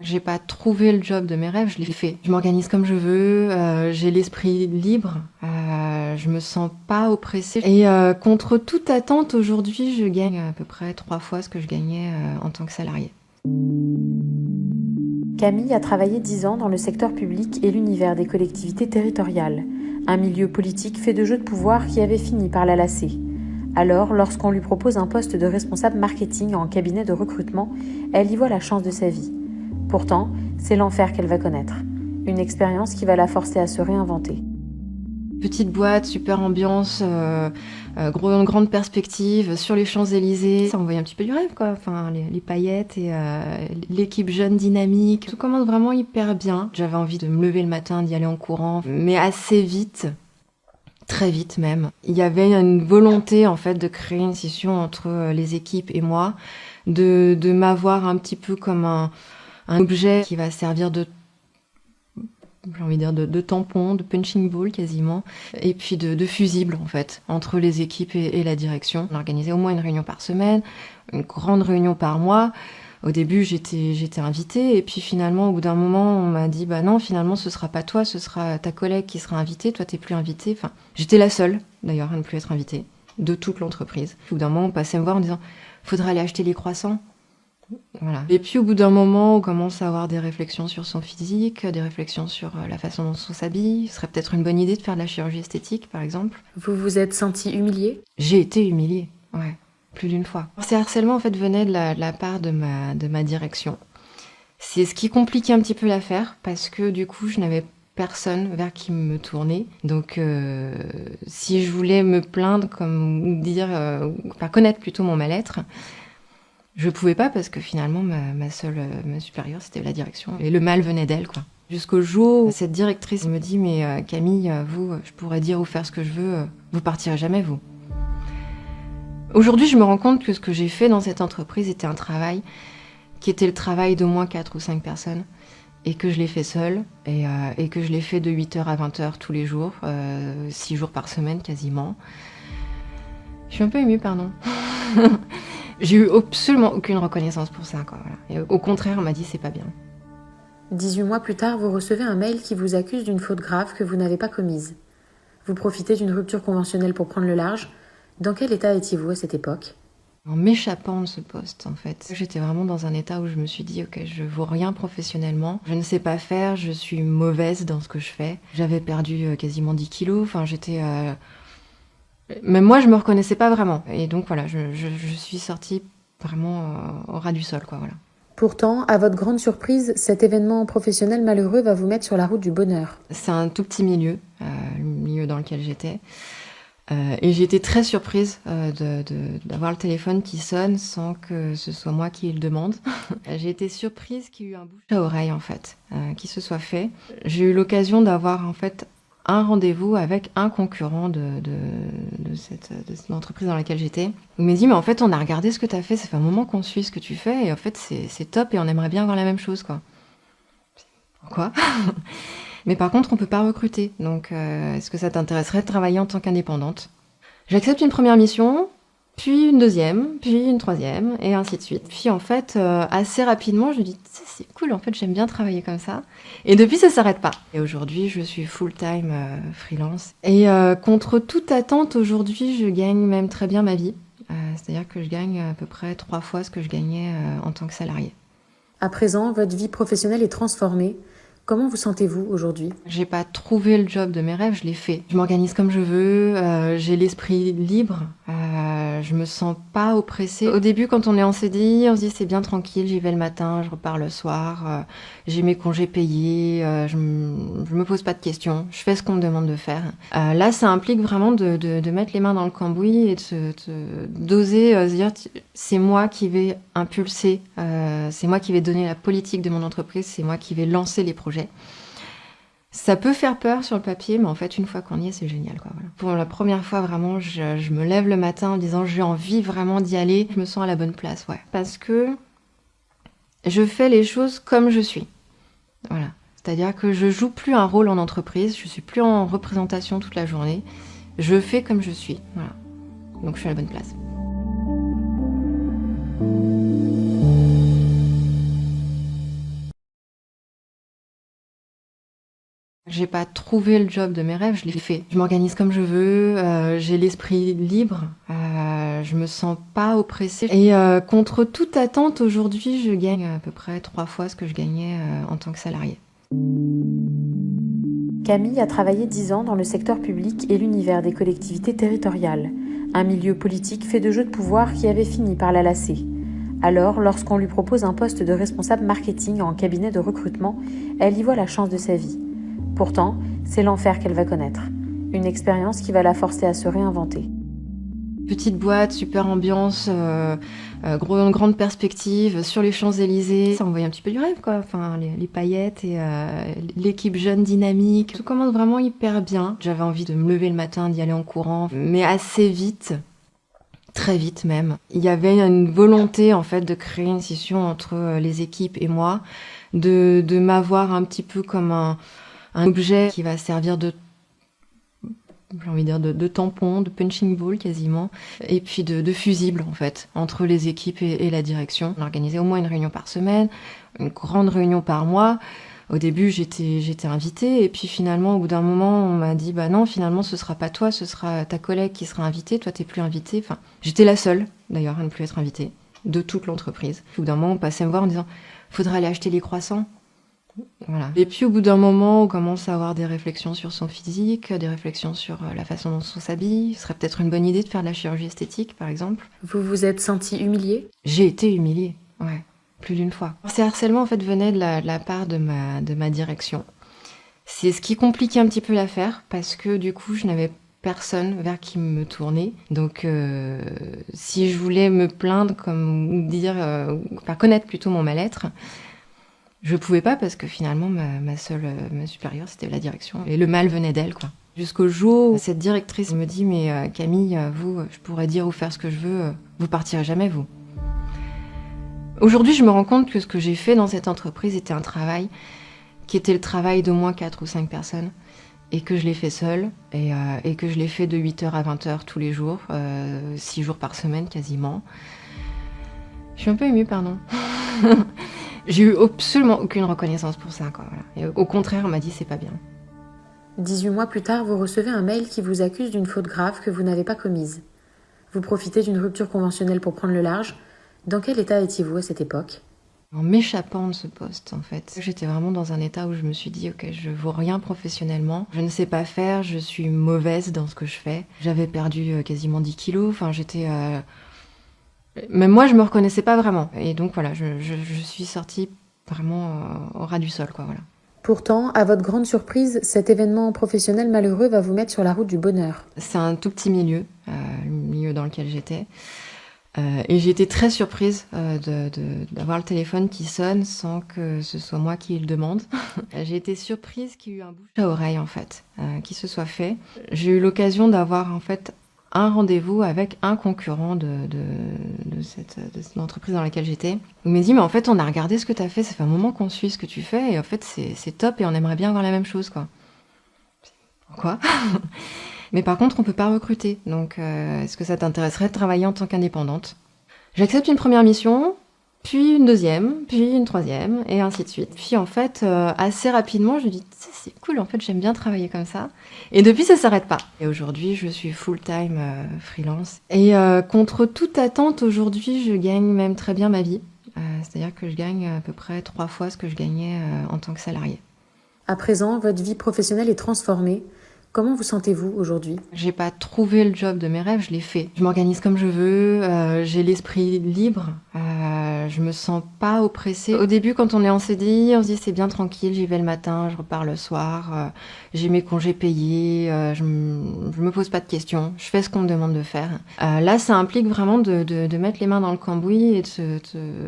J'ai pas trouvé le job de mes rêves, je l'ai fait. Je m'organise comme je veux, j'ai l'esprit libre, je me sens pas oppressée. Et contre toute attente, aujourd'hui, je gagne à peu près 3 fois ce que je gagnais en tant que salariée. Camille a travaillé 10 ans dans le secteur public et l'univers des collectivités territoriales, un milieu politique fait de jeux de pouvoir qui avait fini par la lasser. Alors, lorsqu'on lui propose un poste de responsable marketing en cabinet de recrutement, elle y voit la chance de sa vie. Pourtant, c'est l'enfer qu'elle va connaître. Une expérience qui va la forcer à se réinventer. Petite boîte, super ambiance, grande perspective sur les Champs-Élysées. Ça envoyait un petit peu du rêve, quoi. Enfin, les paillettes et l'équipe jeune dynamique. Tout commence vraiment hyper bien. J'avais envie de me lever le matin, d'y aller en courant, mais assez vite. Très vite même. Il y avait une volonté en fait de créer une scission entre les équipes et moi, de m'avoir un petit peu comme un objet qui va servir de tampon, de punching ball quasiment, et puis de fusible en fait, entre les équipes et la direction. On organisait au moins une réunion par semaine, une grande réunion par mois. Au début, j'étais invitée, et puis finalement, au bout d'un moment, on m'a dit, bah non, finalement, ce sera pas toi, ce sera ta collègue qui sera invitée, toi, t'es plus invitée. Enfin, j'étais la seule, d'ailleurs, à ne plus être invitée, de toute l'entreprise. Au bout d'un moment, on passait me voir en disant, faudrait aller acheter les croissants. Voilà. Et puis, au bout d'un moment, on commence à avoir des réflexions sur son physique, des réflexions sur la façon dont on s'habille. Ce serait peut-être une bonne idée de faire de la chirurgie esthétique, par exemple. Vous vous êtes sentie humiliée ? J'ai été humiliée, ouais. Plus d'une fois. Ces harcèlements en fait venaient de la part de ma direction. C'est ce qui compliquait un petit peu l'affaire parce que du coup je n'avais personne vers qui me tourner. Donc si je voulais me plaindre comme dire, enfin connaître plutôt mon mal-être, je pouvais pas parce que finalement ma supérieure c'était la direction et le mal venait d'elle quoi. Jusqu'au jour où cette directrice me dit mais Camille, vous, je pourrais dire ou faire ce que je veux, vous partirez jamais vous. Aujourd'hui, je me rends compte que ce que j'ai fait dans cette entreprise était un travail qui était le travail d'au moins 4 ou 5 personnes et que je l'ai fait seule et que je l'ai fait de 8h à 20h tous les jours, 6 jours par semaine quasiment. Je suis un peu émue, pardon. J'ai eu absolument aucune reconnaissance pour ça, quoi. Voilà. Et au contraire, on m'a dit c'est pas bien. 18 mois plus tard, vous recevez un mail qui vous accuse d'une faute grave que vous n'avez pas commise. Vous profitez d'une rupture conventionnelle pour prendre le large. Dans quel état étiez-vous à cette époque ? En m'échappant de ce poste, en fait, j'étais vraiment dans un état où je me suis dit, ok, je vaux rien professionnellement, je ne sais pas faire, je suis mauvaise dans ce que je fais. J'avais perdu quasiment 10 kilos, enfin j'étais... Même moi, je me reconnaissais pas vraiment. Et donc voilà, je suis sortie vraiment au ras du sol, quoi, voilà. Pourtant, à votre grande surprise, cet événement professionnel malheureux va vous mettre sur la route du bonheur. C'est un tout petit milieu, le milieu dans lequel j'étais. Et j'ai été très surprise d'avoir le téléphone qui sonne sans que ce soit moi qui le demande. J'ai été surprise qu'il y ait eu un bouche à oreille en fait, qui se soit fait. J'ai eu l'occasion d'avoir en fait un rendez-vous avec un concurrent de cette entreprise dans laquelle j'étais. Il m'a dit mais en fait on a regardé ce que tu as fait, ça fait un moment qu'on suit ce que tu fais et en fait c'est top et on aimerait bien avoir la même chose quoi. Quoi ? Mais par contre, on peut pas recruter. Donc, est-ce que ça t'intéresserait de travailler en tant qu'indépendante ? J'accepte une première mission, puis une deuxième, puis une troisième, et ainsi de suite. Puis en fait, assez rapidement, je me dis, c'est cool, en fait, j'aime bien travailler comme ça. Et depuis, ça s'arrête pas. Et aujourd'hui, je suis full-time freelance. Et contre toute attente, aujourd'hui, je gagne même très bien ma vie. C'est-à-dire que je gagne à peu près 3 fois ce que je gagnais en tant que salariée. À présent, votre vie professionnelle est transformée. Comment vous sentez-vous aujourd'hui ? J'ai pas trouvé le job de mes rêves, je l'ai fait. Je m'organise comme je veux, j'ai l'esprit libre, je me sens pas oppressée. Au début, quand on est en CDI, on se dit c'est bien tranquille, j'y vais le matin, je repars le soir, j'ai mes congés payés, je me pose pas de questions, je fais ce qu'on me demande de faire. Là, ça implique vraiment de mettre les mains dans le cambouis et d'oser se dire c'est moi qui vais impulser, c'est moi qui vais donner la politique de mon entreprise, c'est moi qui vais lancer les projets. Ça peut faire peur sur le papier, mais en fait, une fois qu'on y est, c'est génial, quoi. Voilà. Pour la première fois, vraiment, je me lève le matin en disant j'ai envie vraiment d'y aller. Je me sens à la bonne place, ouais. Parce que je fais les choses comme je suis. Voilà. C'est-à-dire que je joue plus un rôle en entreprise, je suis plus en représentation toute la journée. Je fais comme je suis, voilà. Donc je suis à la bonne place. J'ai pas trouvé le job de mes rêves, je l'ai fait. Je m'organise comme je veux, j'ai l'esprit libre, je me sens pas oppressée. Et contre toute attente, aujourd'hui, je gagne à peu près 3 fois ce que je gagnais en tant que salariée. Camille a travaillé 10 ans dans le secteur public et l'univers des collectivités territoriales, un milieu politique fait de jeux de pouvoir qui avait fini par la lasser. Alors, lorsqu'on lui propose un poste de responsable marketing en cabinet de recrutement, elle y voit la chance de sa vie. Pourtant, c'est l'enfer qu'elle va connaître. Une expérience qui va la forcer à se réinventer. Petite boîte, super ambiance, grande perspective, sur les Champs-Élysées. Ça envoyait un petit peu du rêve, quoi. Enfin, les paillettes et l'équipe jeune, dynamique. Tout commence vraiment hyper bien. J'avais envie de me lever le matin, d'y aller en courant, mais assez vite. Très vite même. Il y avait une volonté en fait de créer une scission entre les équipes et moi, de m'avoir un petit peu comme un objet qui va servir de tampon, de punching ball quasiment, et puis de fusible en fait, entre les équipes et la direction. On organisait au moins une réunion par semaine, une grande réunion par mois. Au début, j'étais invitée, et puis finalement, au bout d'un moment, on m'a dit, bah non, finalement, ce sera pas toi, ce sera ta collègue qui sera invitée, toi, t'es plus invitée. Enfin, j'étais la seule, d'ailleurs, à ne plus être invitée, de toute l'entreprise. Au bout d'un moment, on passait me voir en disant, faudrait aller acheter les croissants. Voilà. Et puis, au bout d'un moment, on commence à avoir des réflexions sur son physique, des réflexions sur la façon dont on s'habille. Ce serait peut-être une bonne idée de faire de la chirurgie esthétique, par exemple. Vous vous êtes sentie humiliée ? J'ai été humiliée, ouais. Plus d'une fois. Ces harcèlements en fait venaient de la part de ma direction. C'est ce qui compliquait un petit peu l'affaire parce que du coup je n'avais personne vers qui me tourner. Donc si je voulais me plaindre ou dire, connaître plutôt mon mal-être, je pouvais pas parce que finalement ma supérieure c'était la direction et le mal venait d'elle quoi. Jusqu'au jour où cette directrice me dit mais Camille, vous, je pourrais dire ou faire ce que je veux, vous partirez jamais vous. Aujourd'hui, je me rends compte que ce que j'ai fait dans cette entreprise était un travail qui était le travail d'au moins 4 ou 5 personnes et que je l'ai fait seule et que je l'ai fait de 8h à 20h tous les jours, 6 jours par semaine quasiment. Je suis un peu émue, pardon. J'ai eu absolument aucune reconnaissance pour ça, quoi. Voilà. Et au contraire, on m'a dit c'est pas bien. 18 mois plus tard, vous recevez un mail qui vous accuse d'une faute grave que vous n'avez pas commise. Vous profitez d'une rupture conventionnelle pour prendre le large. Dans quel état étiez-vous à cette époque ? En m'échappant de ce poste, en fait. J'étais vraiment dans un état où je me suis dit, ok, je vaux rien professionnellement, je ne sais pas faire, je suis mauvaise dans ce que je fais. J'avais perdu quasiment 10 kilos, enfin j'étais... Même moi, je me reconnaissais pas vraiment. Et donc voilà, je suis sortie vraiment au ras du sol, quoi, voilà. Pourtant, à votre grande surprise, cet événement professionnel malheureux va vous mettre sur la route du bonheur. C'est un tout petit milieu, le milieu dans lequel j'étais. Et j'ai été très surprise d'avoir le téléphone qui sonne sans que ce soit moi qui le demande. J'ai été surprise qu'il y ait eu un bouche à oreille en fait, qui se soit fait. J'ai eu l'occasion d'avoir en fait un rendez-vous avec un concurrent de cette entreprise dans laquelle j'étais. Il m'a dit mais en fait on a regardé ce que tu as fait, ça fait un moment qu'on suit ce que tu fais et en fait c'est top et on aimerait bien avoir la même chose quoi. Quoi ? Mais par contre, on peut pas recruter. Donc, est-ce que ça t'intéresserait de travailler en tant qu'indépendante ? J'accepte une première mission, puis une deuxième, puis une troisième, et ainsi de suite. Puis en fait, assez rapidement, je me dis, c'est cool, en fait, j'aime bien travailler comme ça. Et depuis, ça s'arrête pas. Et aujourd'hui, je suis full-time freelance. Et contre toute attente, aujourd'hui, je gagne même très bien ma vie. C'est-à-dire que je gagne à peu près 3 fois ce que je gagnais en tant que salariée. À présent, votre vie professionnelle est transformée. Comment vous sentez-vous aujourd'hui ? J'ai pas trouvé le job de mes rêves, je l'ai fait. Je m'organise comme je veux, j'ai l'esprit libre, je me sens pas oppressée. Au début, quand on est en CDI, on se dit c'est bien tranquille, j'y vais le matin, je repars le soir, j'ai mes congés payés, je me pose pas de questions, je fais ce qu'on me demande de faire. Là, ça implique vraiment de mettre les mains dans le cambouis et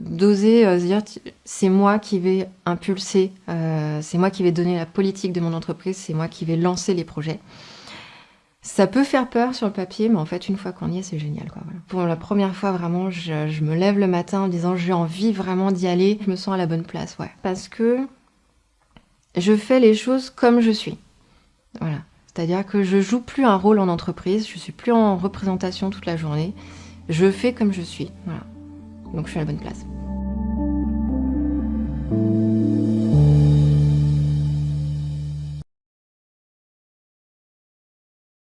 d'oser se dire c'est moi qui vais impulser, c'est moi qui vais donner la politique de mon entreprise, c'est moi qui vais lancer les projets. Ça peut faire peur sur le papier, mais en fait, une fois qu'on y est, c'est génial, quoi. Voilà. Pour la première fois, vraiment, je me lève le matin en disant j'ai envie vraiment d'y aller. Je me sens à la bonne place, ouais. Parce que je fais les choses comme je suis. Voilà. C'est-à-dire que je joue plus un rôle en entreprise, je suis plus en représentation toute la journée. Je fais comme je suis, voilà. Donc je suis à la bonne place.